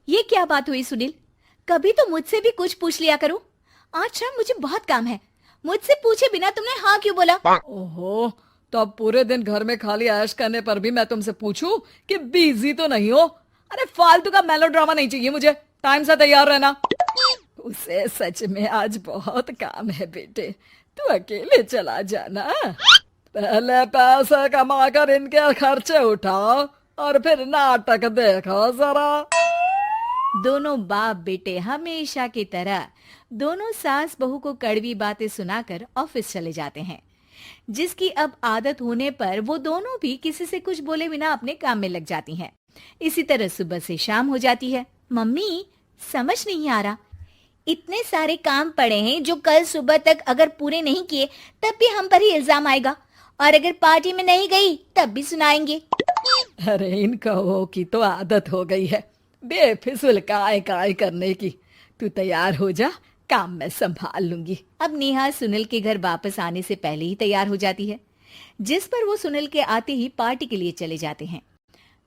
ये क्या बात हुई सुनील? कभी तो मुझसे भी कुछ पूछ लिया करो। आज शाम मुझे बहुत काम है। मुझसे पूछे बिना तुमने हाँ क्यों बोला? ओहो, तो अब पूरे दिन घर में खाली ऐश करने पर भी मैं तुमसे पूछूं कि बिजी तो नहीं हो? अरे फालतू का मेलोड्रामा नहीं चाहिए मुझे। टाइम से तैयार रहना। उसे सच में आज बहुत काम है बेटे, तू अकेले चला जाना। पहले पैसे कमा कर इनके खर्चे उठाओ और फिर नाटक देखो जरा। दोनों बाप बेटे हमेशा की तरह दोनों सास बहू को कड़वी बातें सुनाकर ऑफिस चले जाते हैं, जिसकी अब आदत होने पर वो दोनों भी किसी से कुछ बोले बिना अपने काम में लग जाती हैं। इसी तरह सुबह से शाम हो जाती है। मम्मी, समझ नहीं आ रहा, इतने सारे काम पड़े हैं जो कल सुबह तक अगर पूरे नहीं किए तब भी हम पर ही इल्जाम आएगा, और अगर पार्टी में नहीं गई तब भी सुनाएंगे। अरे इन कहो की तो आदत हो गई है बेफिजुल काय काय करने की। तू तैयार हो जा, काम मैं संभाल लूंगी। अब नेहा सुनील के घर वापस आने से पहले ही तैयार हो जाती है, जिस पर वो सुनील के आते ही पार्टी के लिए चले जाते हैं।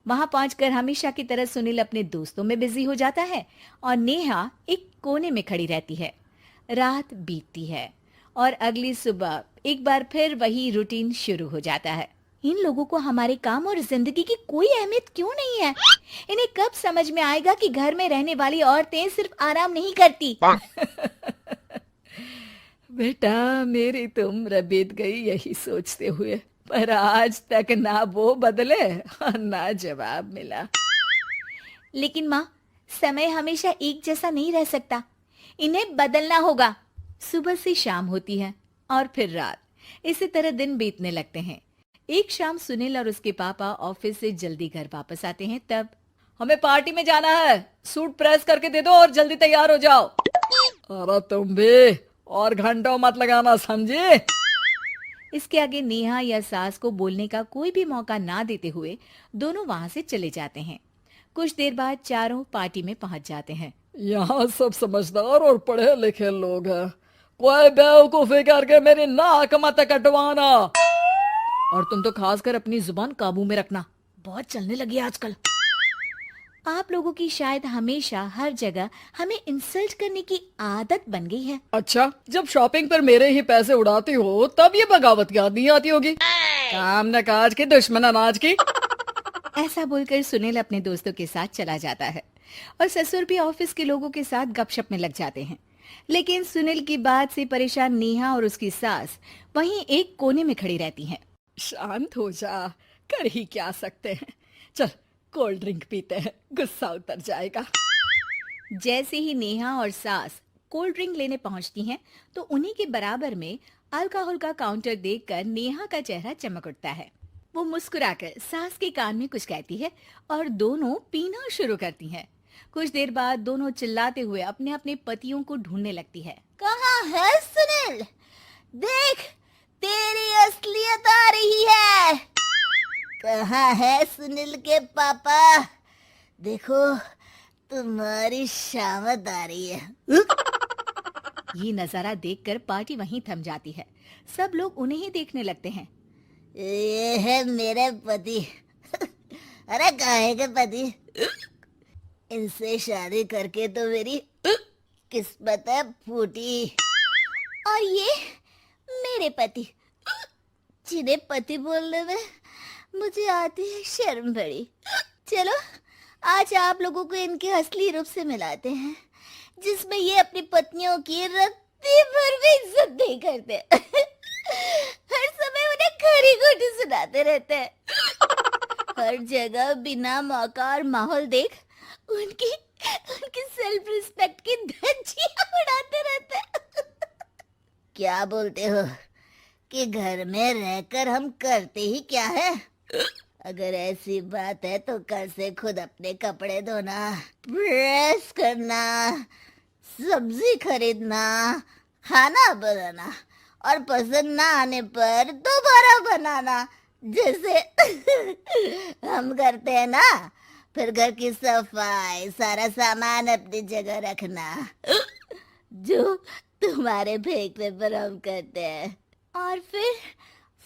वहां पहुंचकर हमेशा की तरह सुनील अपने दोस्तों में बिजी हो जाता है और नेहा एक कोने में खड़ी रहती है। रात बीतती है और अगली सुबह एक बार फिर वही रूटीन शुरू हो जाता है। इन लोगों को हमारे काम और जिंदगी की कोई अहमियत क्यों नहीं है? इन्हें कब समझ में आएगा कि घर में रहने वाली औरतें सिर्फ आराम नहीं करती। बेटा, मेरी तो उम्र बीत गई यही सोचते हुए, पर आज तक ना वो बदले और ना जवाब मिला। लेकिन माँ, समय हमेशा एक जैसा नहीं रह सकता, इन्हें बदलना होगा। सुबह से शाम होती है और फिर रात। इसी तरह दिन बीतने लगते हैं। एक शाम सुनील और उसके पापा ऑफिस से जल्दी घर वापस आते हैं। तब हमें पार्टी में जाना है, सूट प्रेस करके दे दो और जल्दी तैयार हो जाओ। अरे तुम भी और घंटों मत लगाना, समझे? इसके आगे नेहा या सास को बोलने का कोई भी मौका ना देते हुए दोनों वहां से चले जाते हैं। कुछ देर बाद चारों पार्टी में पहुंच जाते हैं। यहाँ सब समझदार और पढ़े लिखे लोग हैं, कोई बेवकूफी करके मेरी नाक मत कटवाना। और तुम तो खासकर अपनी जुबान काबू में रखना, बहुत चलने लगी है आजकल। आप लोगों की शायद हमेशा हर जगह हमें इंसल्ट करने की आदत बन गई है। अच्छा, जब शॉपिंग पर मेरे ही पैसे उड़ाती हो तब ये बगावत याद नहीं आती होगी। काम न काज की, दुश्मन अनाज की। ऐसा बोलकर सुनील अपने दोस्तों के साथ चला जाता है और ससुर भी ऑफिस के लोगों के साथ गपशप में लग जाते हैं। लेकिन सुनील की बात से परेशान नेहा और उसकी सास वहीं एक कोने में खड़ी रहती हैं। शांत हो जा, कर ही क्या सकते हैं। चल कोल्ड ड्रिंक पीते हैं, गुस्सा उतर जाएगा। जैसे ही नेहा और सास कोल्ड ड्रिंक लेने पहुंचती हैं, तो उन्हीं के बराबर में अल्कोहल का काउंटर देखकर नेहा का चेहरा चमक उठता है। वो मुस्कुराकर सास के कान में कुछ कहती है और दोनों पीना शुरू करती हैं। कुछ देर बाद दोनों चिल्लाते हुए अपने अपने पतियों को ढूंढने लगती है। कहाँ है सुनील? देख, तेरी असलियत आ रही है। कहाँ है सुनील के पापा? देखो, तुम्हारी शामत आ रही है। ये नजारा देखकर पार्टी वहीं थम जाती है। सब लोग उन्हें ही देखने लगते हैं। ये है मेरे पति। अरे काहे के पति? इनसे शादी करके तो मेरी किस्मत है फूटी। और ये मेरे पति, जिन्हें पति बोलने में मुझे आती है शर्म बड़ी। चलो आज आप लोगों को इनके असली रूप से मिलाते हैं, जिसमें ये अपनी पत्नियों की रत्ती भर भी इज्जत नहीं करते। हर समय उन्हें खरी खोटी सुनाते रहते हैं। हर जगह बिना मौका और माहौल देख उनकी उनकी सेल्फ रिस्पेक्ट की धज्जियां उड़ाते रहते हैं। क्या बोलते हो कि घर में रहकर हम करते ही क्या है? अगर ऐसी बात है तो कल से खुद अपने कपड़े धोना, प्रेस करना, सब्जी खरीदना, खाना बनाना और पसंद ना आने पर दोबारा बनाना, जैसे हम करते हैं ना। फिर घर की सफाई, सारा सामान अपनी जगह रखना, जो तुम्हारे फेंकने पर हम करते हैं। और फिर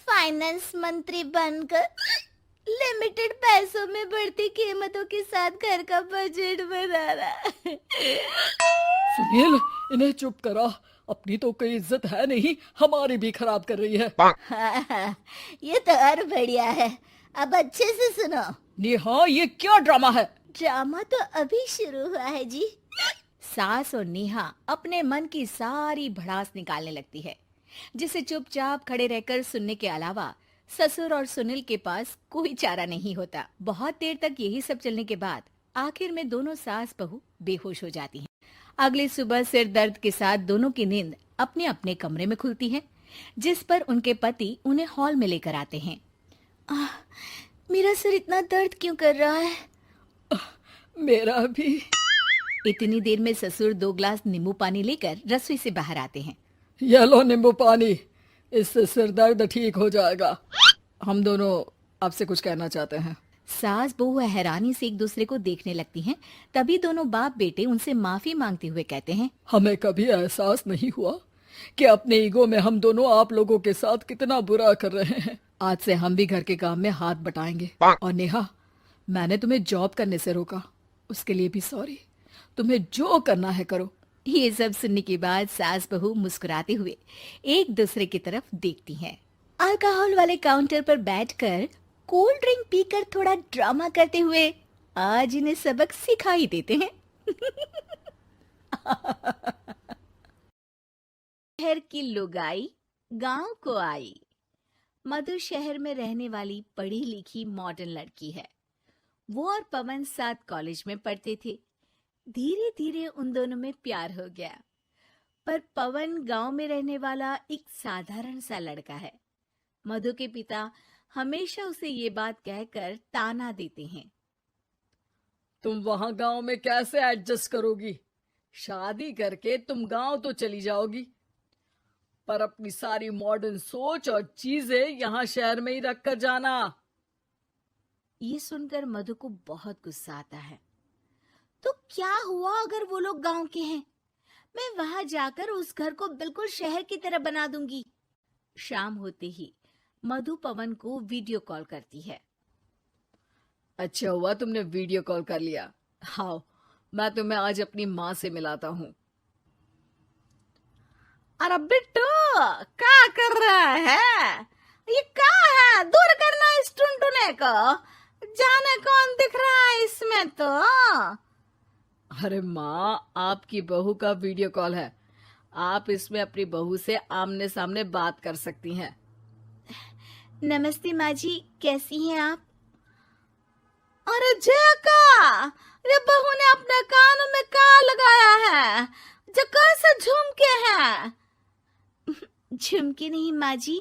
फाइनेंस मंत्री बनकर लिमिटेड पैसों में बढ़ती कीमतों के साथ घर का बजट बनाना। सुनील, इन्हें चुप करा। अपनी तो कोई इज्जत है नहीं, हमारी भी खराब कर रही है। हाँ, ये तो और बढ़िया है। अब अच्छे से सुनो। नेहा, ये क्या ड्रामा है? ड्रामा तो अभी शुरू हुआ है जी। सास और नेहा अपने मन की सारी भड़ास निकालने लगती है, जिसे चुपचाप खड़े रहकर सुनने के अलावा ससुर और सुनील के पास कोई चारा नहीं होता। बहुत देर तक यही सब चलने के बाद आखिर में दोनों सास बहू बेहोश हो जाती हैं। अगली सुबह सिर दर्द के साथ दोनों की नींद अपने अपने कमरे में खुलती है, जिस पर उनके पति उन्हें हॉल में लेकर आते हैं। मेरा सिर इतना दर्द क्यों कर रहा है? मेरा भी। इतनी देर में ससुर 2 ग्लास नींबू पानी लेकर रसोई से बाहर आते हैं। ये लो नींबू पानी, इससे सिर दर्द ठीक हो जाएगा। हम दोनों आपसे कुछ कहना चाहते हैं। सास बहू हैरानी से एक दूसरे को देखने लगती हैं। तभी दोनों बाप बेटे उनसे माफी मांगते हुए कहते हैं, हमें कभी एहसास नहीं हुआ कि अपने ईगो में हम दोनों आप लोगों के साथ कितना बुरा कर रहे हैं। आज से हम भी घर के काम में हाथ बटाएंगे। और नेहा, मैंने तुम्हें जॉब करने से रोका, उसके लिए भी सॉरी। तुम्हें जो करना है करो। ये सब सुनने के बाद सास बहू मुस्कुराते हुए एक दूसरे की तरफ देखती हैं। अल्कोहल वाले काउंटर पर बैठकर कोल्ड ड्रिंक पीकर थोड़ा ड्रामा करते हुए आज इन्हें सबक सिखा ही देते हैं। शहर की लुगाई गांव को आई। मधु शहर में रहने वाली पढ़ी लिखी मॉडर्न लड़की है। वो और पवन साथ कॉलेज में पढ़ते थे। धीरे धीरे उन दोनों में प्यार हो गया। पर पवन गांव में रहने वाला एक साधारण सा लड़का है। मधु के पिता हमेशा उसे ये बात कहकर ताना देते हैं, तुम वहां गांव में कैसे एडजस्ट करोगी? शादी करके तुम गांव तो चली जाओगी, पर अपनी सारी मॉडर्न सोच और चीजें यहाँ शहर में ही रख कर जाना। ये सुनकर मधु को बहुत गुस्सा आता है। तो क्या हुआ अगर वो लोग गांव के हैं? मैं वहां जाकर उस घर को बिल्कुल शहर की तरह बना दूंगी। शाम होते ही मधु पवन को वीडियो कॉल करती है। अच्छा हुआ तुमने वीडियो कॉल कर लिया। हाँ, मैं तुम्हें आज अपनी माँ से मिलाता हूँ। अरे बिट्टू, क्या कर रहा है? ये क्या है? दूर करना इस टुनटुने को। जाने कौन दिख रहा है इसमें तो। अरे माँ, आपकी बहू का वीडियो कॉल है। आप इसमें अपनी बहू से आमने सामने बात कर सकती हैं। नमस्ते माँ जी, कैसी हैं आप? अरे जका, ये बहू ने अपने कानों में क्या लगाया है? जका से झुमके हैं। झुमके नहीं माँ जी,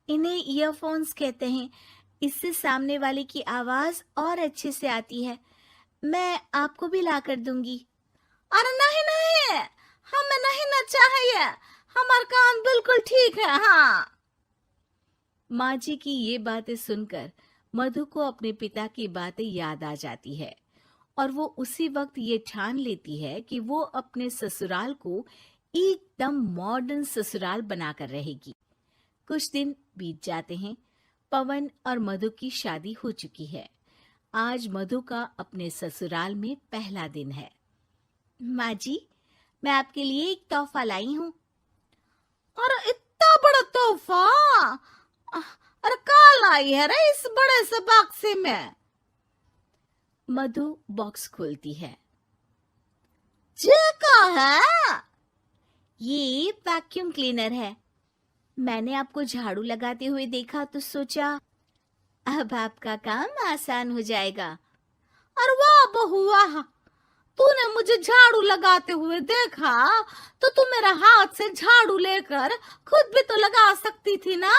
इन्हें ईयरफोन्स कहते हैं। इससे सामने वाले की आवाज और अच्छे से आती है। मैं आपको भी ला कर दूंगी। अरे नहीं नहीं, हमें नहीं ना चाहिए। हमारे कान बिल्कुल ठीक है। हाँ। माँ जी की ये बातें सुनकर मधु को अपने पिता की बातें याद आ जाती है और वो उसी वक्त ये ठान लेती है कि वो अपने ससुराल को एकदम मॉडर्न ससुराल बनाकर रहेगी। कुछ दिन बीत जाते हैं। पवन और मधु की शादी हो चुकी है। आज मधु का अपने ससुराल में पहला दिन है। माँ जी, मैं आपके लिए एक तोहफा लाई हूँ। अरे इतना बड़ा तोहफा? अरे क्या लाई है रे इस बड़े से बक्से में? मधु बॉक्स खोलती है। ये क्या है? ये वैक्यूम क्लीनर है। मैंने आपको झाड़ू लगाते हुए देखा तो सोचा अब आपका काम आसान हो जाएगा। अरे वाह बहू वाह, तूने मुझे झाड़ू लगाते हुए देखा तो तू मेरे हाथ से झाड़ू लेकर खुद भी तो लगा सकती थी ना।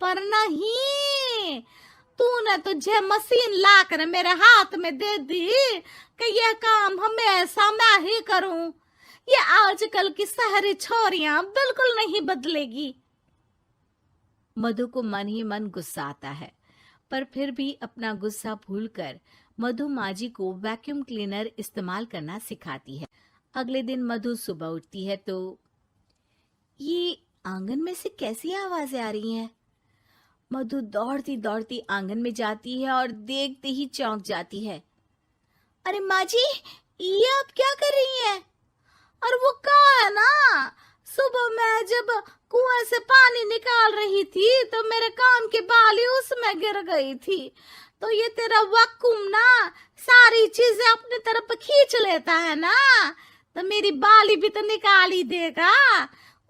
पर नहीं, तूने तुझे मशीन लाकर मेरे हाथ में दे दी कि यह काम हमेशा मैं ही करूं। ये आजकल की शहरी छोरियां बिल्कुल नहीं बदलेगी। मधु को मन ही मन गुस्सा आता है, पर फिर भी अपना गुस्सा भूलकर मधु माँ जी को वैक्यूम क्लीनर इस्तेमाल करना सिखाती है। अगले दिन मधु सुबह उठती है तो ये आंगन में से कैसी आवाजें आ रही हैं? मधु दौड़ती दौड़ती आंगन में जाती है और देखते ही चौंक जाती है। अरे माँ जी, ये आप क्या कर रही हैं? और वो कहाँ है ना, सुबह मैं जब कुएं से पानी निकाल रही थी तो मेरे कान की बाली उसमें गिर गई थी। तो ये तेरा वक्कुम ना सारी चीजें अपनी तरफ खींच लेता है ना, तो मेरी बाली भी तो निकाल ही देगा।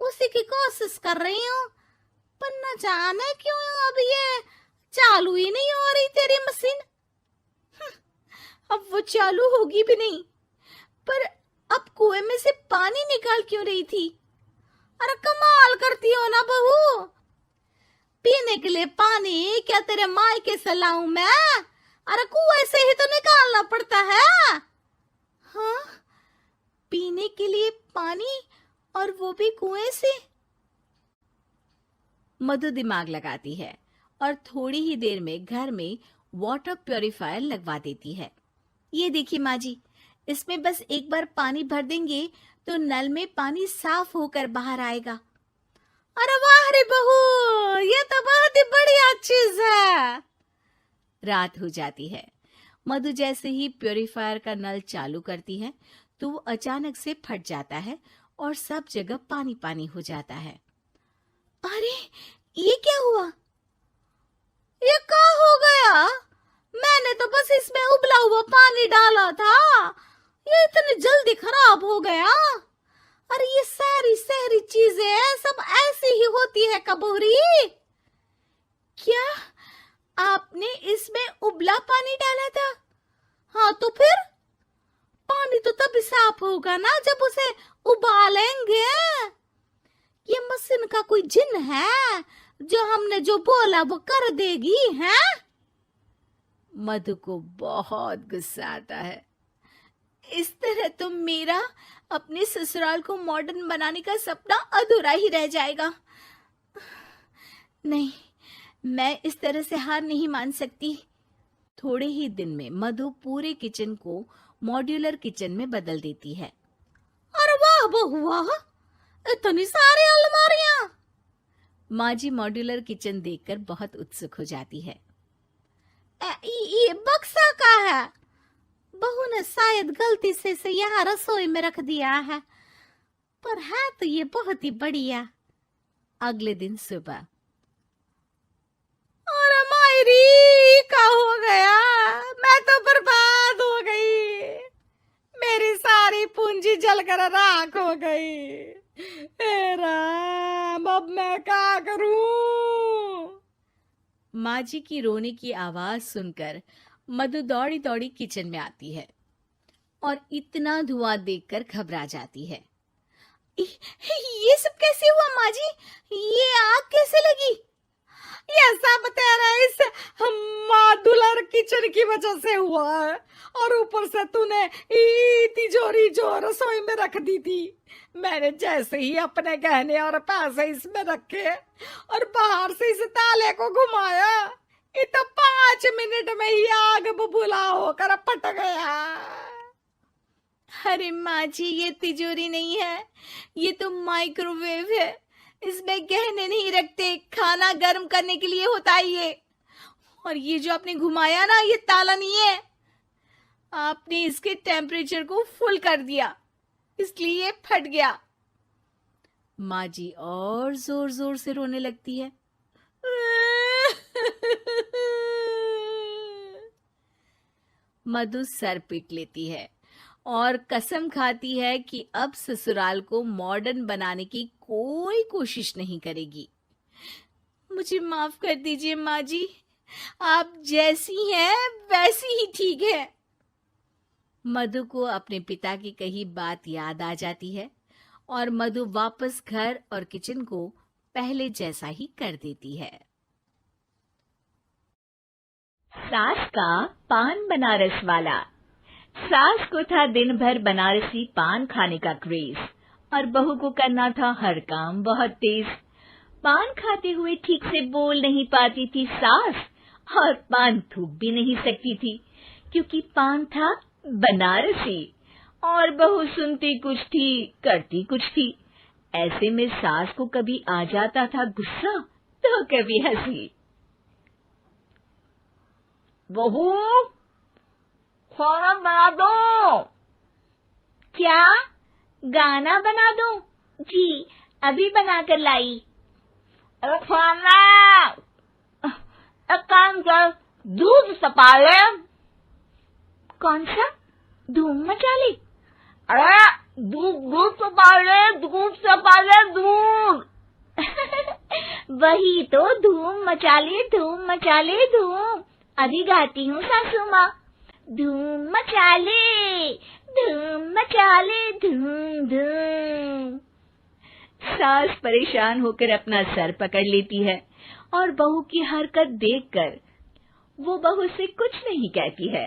उसी की कोशिश कर रही हूँ, पर न जाने क्यों अब ये चालू ही नहीं हो रही तेरी मशीन। अब वो चालू होगी भी नहीं, पर अब कुएं में से पानी निकाल क्यों रही थी? अरे कमाल करती हो ना बहू, पीने के लिए पानी क्या तेरे मायके से लाऊं मैं? अरे कुएं से ही तो निकालना पड़ता है। हाँ, पीने के लिए पानी, और वो भी कुएं से। मधु दिमाग लगाती है और थोड़ी ही देर में घर में वाटर प्योरीफायर लगवा देती है। ये देखिए माँ जी, इसमें बस एक बार पानी भर देंगे तो नल में पानी साफ होकर बाहर आएगा। अरे वाह रे बहू, ये तो बहुत ही बढ़िया चीज है। रात हो जाती है। मधु जैसे ही प्योरीफायर का नल चालू करती है तो वो अचानक से फट जाता है और सब जगह पानी पानी हो जाता है। अरे ये क्या हुआ? ये क्या हो गया? मैंने तो बस इसमें उबला हुआ पानी डाला था, ये इतनी जल्दी खराब हो गया। अरे ये सारी शहरी चीजें सब ऐसी ही होती है कबूरी। क्या आपने इसमें उबला पानी डाला था? हाँ तो फिर पानी तो तभी साफ होगा ना जब उसे उबालेंगे। ये मशीन का कोई जिन है जो हमने जो बोला वो कर देगी है? मधु को बहुत गुस्सा आता है। इस तरह तो मेरा अपने ससुराल को मॉडर्न बनाने का सपना अधूरा ही रह जाएगा। नहीं, मैं इस तरह से हार नहीं मान सकती। थोड़े ही दिन में मधु पूरे किचन को मॉड्यूलर किचन में बदल देती है। अरे वाह बहू वाह, इतनी सारी अलमारियां। माँ जी मॉड्यूलर किचन देखकर बहुत उत्सुक हो जाती है। ये बक्सा का है? बहू ने शायद गलती से इसे यहाँ रसोई में रख दिया है, पर है तो ये बहुत ही बढ़िया। अगले दिन सुबह। अरे मायरी, क्या हो गया? मैं तो बर्बाद हो गई, मेरी सारी पूंजी जलकर राख हो गई। हे राम, अब मैं क्या करूं? माँ जी की रोने की आवाज सुनकर मधु दौड़ी दौड़ी किचन में आती है और इतना धुआं देखकर घबरा जाती है। ये सब कैसे हुआ माँ जी? ये आग कैसे लगी? ये सब तेरा इस मॉड्यूलर किचन की वजह से हुआ है, और ऊपर से तूने तिजोरी जो रसोई में रख दी थी, मैंने जैसे ही अपने गहने और पैसे इसमें रखे और बाहर से इस ताले को घुमाया, ये तो 5 मिनट में ही आग बबूला होकर फट गया। अरे माँ जी, ये तिजोरी नहीं है, ये तो माइक्रोवेव है। इसमें गहने नहीं रखते, खाना गर्म करने के लिए होता है ये। और ये जो आपने घुमाया ना, ये ताला नहीं है, आपने इसके टेम्परेचर को फुल कर दिया, इसलिए ये फट गया। माँ जी और जोर जोर से रोने लगती है। मधु सर पीट लेती है और कसम खाती है कि अब ससुराल को मॉडर्न बनाने की कोई कोशिश नहीं करेगी। मुझे माफ कर दीजिए माँ जी, आप जैसी हैं वैसी ही ठीक है। मधु को अपने पिता की कही बात याद आ जाती है और मधु वापस घर और किचन को पहले जैसा ही कर देती है। सास का पान बनारस वाला। सास को था दिन भर बनारसी पान खाने का क्रेज और बहू को करना था हर काम बहुत तेज। पान खाते हुए ठीक से बोल नहीं पाती थी सास और पान थूक भी नहीं सकती थी क्योंकि पान था बनारसी और बहू सुनती कुछ थी करती कुछ थी। ऐसे में सास को कभी आ जाता था गुस्सा तो कभी हंसी। बहू, खाना बना दो। क्या? गाना बना दूं? जी, अभी बनाकर लाई। अरे खाना, एक काम कर, दूध सपा ले। कौन सा? धूम मचा ली? अरे दूध सपा ले, दूध सपा ले, दूध। वही तो, धूम मचा ले, धूम मचा ले, धूम। अभी गाती हूँ सासू माँ। धूम मचा ले, धूम मचा ले, धूम धूम। सास परेशान होकर अपना सर पकड़ लेती है और बहू की हरकत देखकर वो बहू से कुछ नहीं कहती है।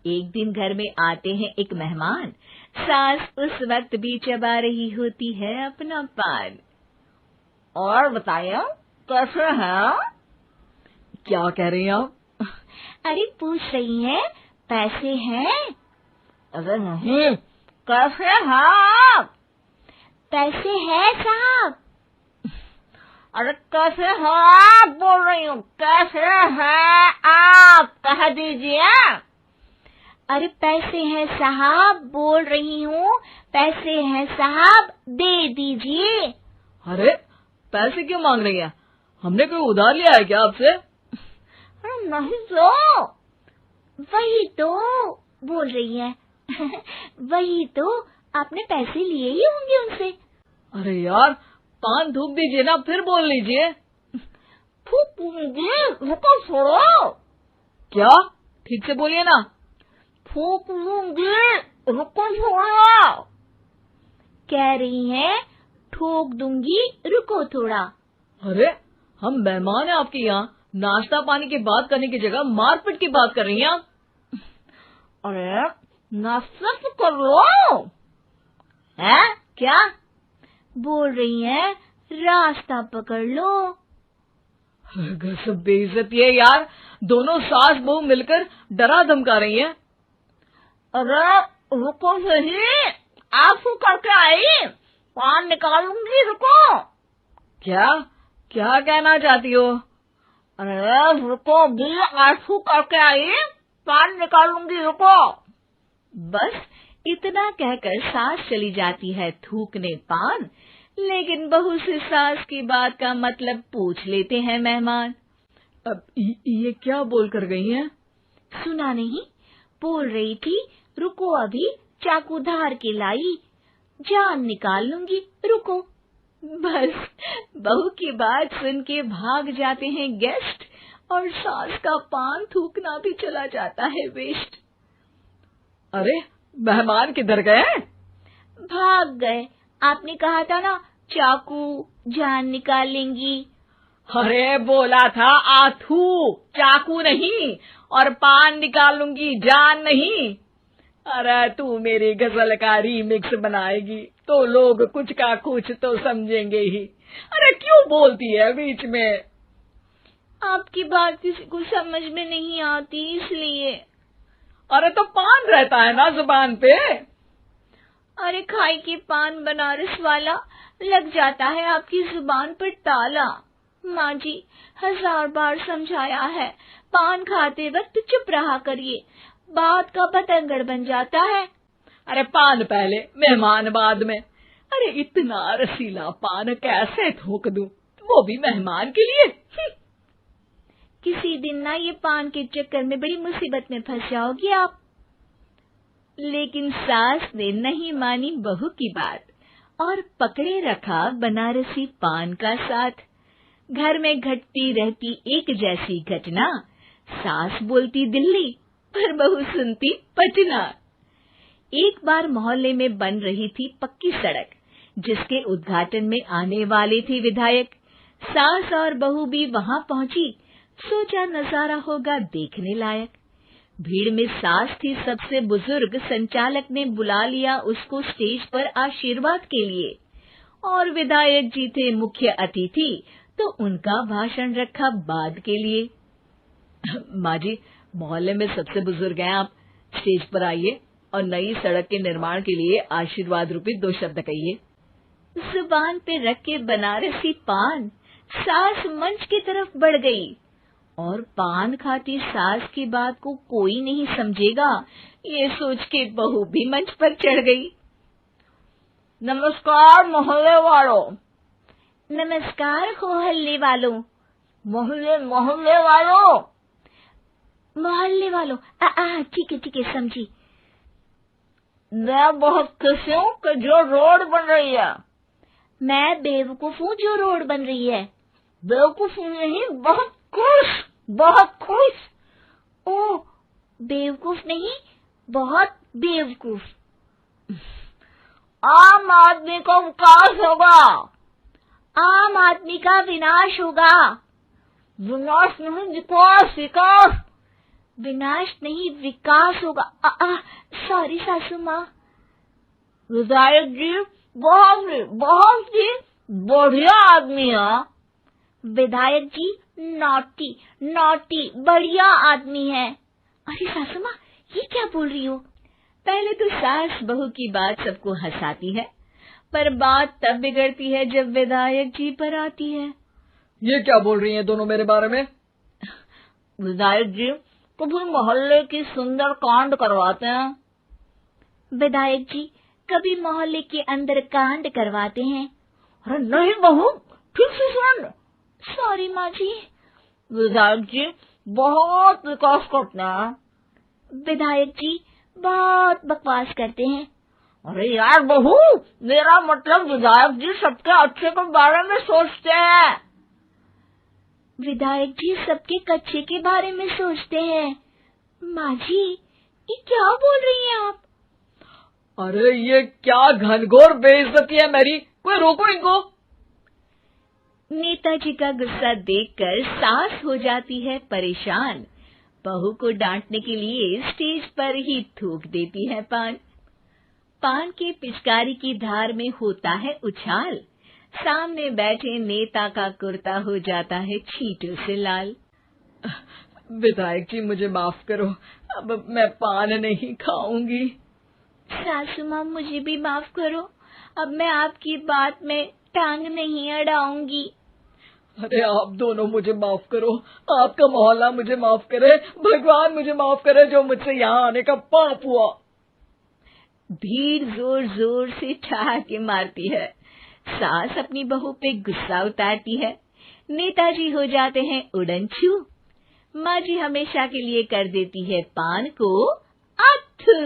एक दिन घर में आते हैं एक मेहमान। सास उस वक्त भी चबा रही होती है अपना पान। और बताइए, कैसे हैं? क्या कह रही हैं आप? अरे पूछ रही है, पैसे हैं? अरे नहीं, कैसे हैं आप? पैसे हैं साहब। अरे कैसे हैं आप बोल रही हूँ, कैसे हैं आप कह दीजिए। अरे पैसे हैं साहब बोल रही हूँ, पैसे हैं साहब, दे दीजिए। अरे पैसे क्यों मांग रही हैं? हमने कोई उधार लिया है क्या आपसे? अरे नहीं तो। वही तो बोल रही है। वही तो, आपने पैसे लिए ही होंगे उनसे। अरे यार, पान थूक दीजिए ना, फिर बोल लीजिए। फूकूंगी, रुको छोड़ो। क्या? ठीक से बोलिए ना। फूक लूंगी, रुको छोड़ो। कह रही हैं, ठोक दूंगी, रुको थोड़ा। अरे हम मेहमान हैं आपके यहाँ, नाश्ता पानी की बात करने की जगह मारपीट की बात कर रही हैं आप। अरे नाश्ता तो कर लो। है क्या? बोल रही हैं, रास्ता पकड़ लो। गजब बेइज्जती है यार, दोनों सास बहू मिलकर डरा धमका रही हैं। अरे रुको सही, आंसू करके आई, पान निकालूंगी, रुको। क्या क्या कहना चाहती हो? अरे रुको भी, आंसू करके आई, पान निकालूंगी, रुको। बस इतना कहकर सास चली जाती है थूकने पान, लेकिन बहू से सास की बात का मतलब पूछ लेते हैं मेहमान। अब ये क्या बोल कर गई हैं? सुना नहीं? बोल रही थी, रुको अभी चाकू धार के लाई, जान निकाल लूंगी, रुको। बस बहू की बात सुन के भाग जाते हैं गेस्ट और सास का पान थूकना भी चला जाता है वेस्ट। अरे मेहमान किधर गए? भाग गए। आपने कहा था ना, चाकू जान निकाल लेंगी। अरे बोला था आथू, चाकू नहीं, और पान निकालूंगी, जान नहीं। अरे तू मेरी गजल का रीमिक्स बनाएगी तो लोग कुछ का कुछ तो समझेंगे ही। अरे क्यों बोलती है बीच में? आपकी बात किसी को समझ में नहीं आती इसलिए। अरे तो पान रहता है ना जुबान पे। अरे खाई के पान बनारस वाला, लग जाता है आपकी जुबान पर ताला। माँ जी 1000 बार समझाया है, पान खाते वक्त चुप रहा करिए, बात का बतंगड़ बन जाता है। अरे पान पहले, मेहमान बाद में। अरे इतना रसीला पान कैसे थूक दूं, वो भी मेहमान के लिए। किसी दिन ना ये पान के चक्कर में बड़ी मुसीबत में फंस जाओगी आप। लेकिन सास ने नहीं मानी बहू की बात और पकड़े रखा बनारसी पान का साथ। घर में घटती रहती एक जैसी घटना, सास बोलती दिल्ली पर बहू सुनती पटना। एक बार मोहल्ले में बन रही थी पक्की सड़क, जिसके उद्घाटन में आने वाले थे विधायक। सास और बहू भी वहां पहुंची, सोचा नजारा होगा देखने लायक। भीड़ में सास थी सबसे बुजुर्ग, संचालक ने बुला लिया उसको स्टेज पर आशीर्वाद के लिए, और विधायक जी थे मुख्य अतिथि, तो उनका भाषण रखा बाद के लिए। माँ जी, मोहल्ले में सबसे बुजुर्ग हैं आप, स्टेज पर आइए और नई सड़क के निर्माण के लिए आशीर्वाद रूपी 2 शब्द कहिए। जुबान पे रख के बनारसी पान सास मंच की तरफ बढ़ गई और पान खाती सास की बात को कोई नहीं समझेगा, ये सोच के बहू भी मंच पर चढ़ गई। नमस्कार मोहल्ले वालों। नमस्कार मोहल्ले वालों। मोहल्ले मोहल्ले वालों। मोहल्ले वालों, ठीक है समझी। मैं बहुत खुश हूँ कि जो रोड बन रही है। मैं बेवकूफ हूँ जो रोड बन रही है। बेवकूफ नहीं, बहुत खुश, बहुत खुश। ओ, बेवकूफ नहीं, बहुत बेवकूफ। आम आदमी का विकास होगा। आम आदमी का विनाश होगा। विनाश नहीं, विकास, विकास। विनाश नहीं, विकास होगा। सॉरी सासू माँ। विधायक जी बहुत ही बढ़िया आदमी है। विधायक जी नॉटी नॉटी बढ़िया आदमी है। अरे सासू माँ, ये क्या बोल रही हो? पहले तो सास बहू की बात सबको हंसाती है, पर बात तब बिगड़ती है जब विधायक जी पर आती है। ये क्या बोल रही हैं दोनों मेरे बारे में? विधायक जी कभी मोहल्ले की सुंदर कांड करवाते हैं। विधायक जी कभी मोहल्ले के अंदर कांड करवाते हैं। अरे नहीं बहू, ठीक से सुन। सॉरी माँ जी। विधायक जी बहुत विकास करते हैं। विधायक जी बहुत बकवास करते हैं। अरे यार बहू, मेरा मतलब विधायक जी सबके अच्छे के बारे में सोचते हैं। विधायक जी सबके कच्चे के बारे में सोचते हैं। माँ जी, ये क्या बोल रही हैं आप? अरे ये क्या घनघोर बेइज्जती है मेरी, कोई रोको इनको। नेताजी का गुस्सा देखकर सास हो जाती है परेशान। बहू को डांटने के लिए स्टेज पर ही थूक देती है पान। पान के पिचकारी की धार में होता है उछाल। सामने बैठे नेता का कुर्ता हो जाता है छींटों से लाल। विधायक जी मुझे माफ करो, अब मैं पान नहीं खाऊंगी। सासू माँ मुझे भी माफ करो, अब मैं आपकी बात में टांग नहीं अड़ाऊंगी। अरे आप दोनों मुझे माफ करो, आपका मोहल्ला मुझे माफ करे, भगवान मुझे माफ करे जो मुझसे यहाँ आने का पाप हुआ। भीड़ जोर जोर से ठहाके मारती है। सास अपनी बहू पे गुस्सा उतारती है। नेताजी हो जाते हैं उड़नछू। माँ जी हमेशा के लिए कर देती है पान को अथू।